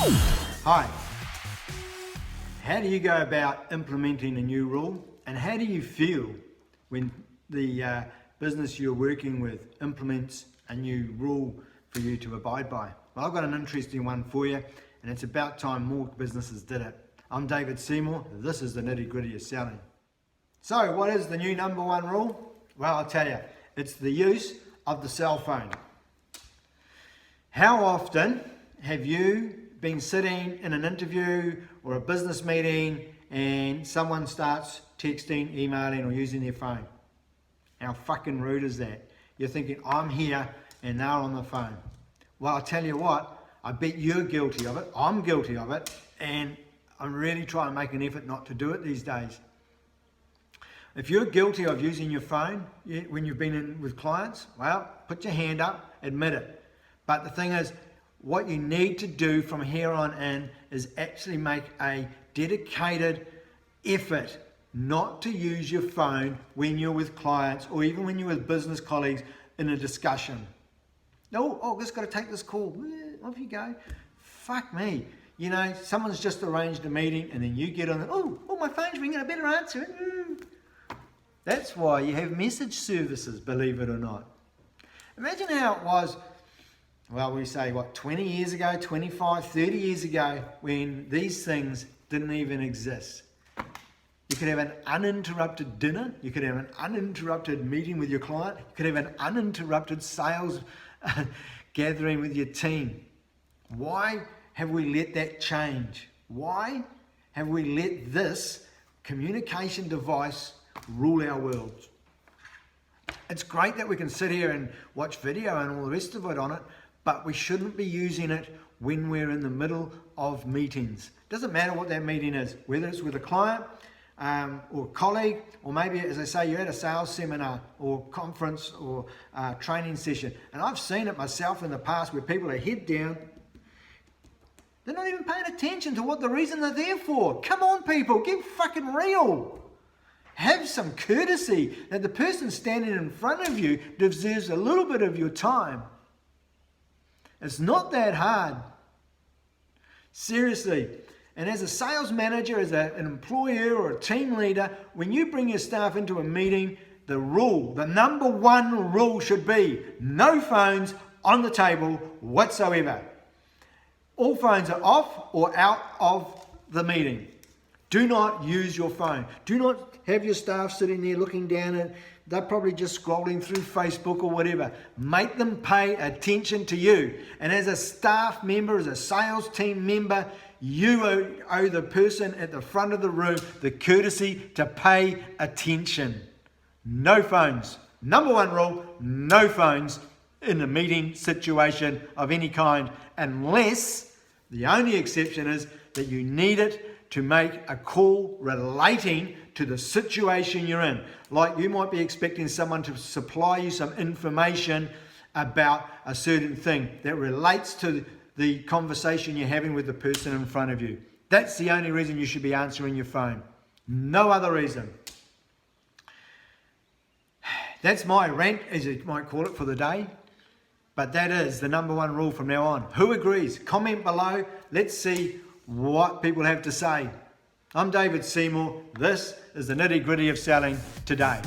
Hi. How do you go about implementing a new rule, and how do you feel when the business you're working with implements a new rule for you to abide by? Well, I've got an interesting one for you, and it's about time more businesses did it. I'm David Seymour. This is the nitty gritty of selling. So what is the new number one rule? Well, I'll tell you, it's the use of the cell phone. How often have you been sitting in an interview or a business meeting and someone starts texting, emailing, or using their phone? How fucking rude is that? You're thinking, I'm here and they're on the phone. Well, I'll tell you what, I bet you're guilty of it. I'm guilty of it, and I'm really trying to make an effort not to do it these days. If you're guilty of using your phone when you've been in with clients, well, put your hand up, admit it. But the thing is, what you need to do from here on in is actually make a dedicated effort not to use your phone when you're with clients or even when you're with business colleagues in a discussion. Oh, just got to take this call. Off you go. Fuck me. You know, someone's just arranged a meeting and then you get on, oh, my phone's ringing, I better answer it. That's why you have message services, believe it or not. Imagine how it was, well, we say, 20 years ago, 25, 30 years ago, when these things didn't even exist. You could have an uninterrupted dinner, you could have an uninterrupted meeting with your client, you could have an uninterrupted sales gathering with your team. Why have we let that change? Why have we let this communication device rule our world? It's great that we can sit here and watch video and all the rest of it on it, but we shouldn't be using it when we're in the middle of meetings. Doesn't matter what that meeting is, whether it's with a client or a colleague, or maybe, as I say, you're at a sales seminar or conference or training session. And I've seen it myself in the past where people are head down. They're not even paying attention to what the reason they're there for. Come on, people, get fucking real. Have some courtesy that the person standing in front of you deserves a little bit of your time. It's not that hard. Seriously. And as a sales manager, as an employer or a team leader, when you bring your staff into a meeting, the number one rule should be no phones on the table whatsoever. All phones are off or out of the meeting. Do not use your phone. Do not have your staff sitting there looking down at, they're probably just scrolling through Facebook or whatever. Make them pay attention to you. And as a staff member, as a sales team member, you owe the person at the front of the room the courtesy to pay attention. No phones. Number one rule, no phones in a meeting situation of any kind, unless the only exception is that you need it to make a call relating to the situation you're in. Like you might be expecting someone to supply you some information about a certain thing that relates to the conversation you're having with the person in front of you. That's the only reason you should be answering your phone. No other reason. That's my rant, as you might call it, for the day. But that is the number one rule from now on. Who agrees? Comment below. Let's see what people have to say. I'm David Seymour. This is the nitty gritty of selling today.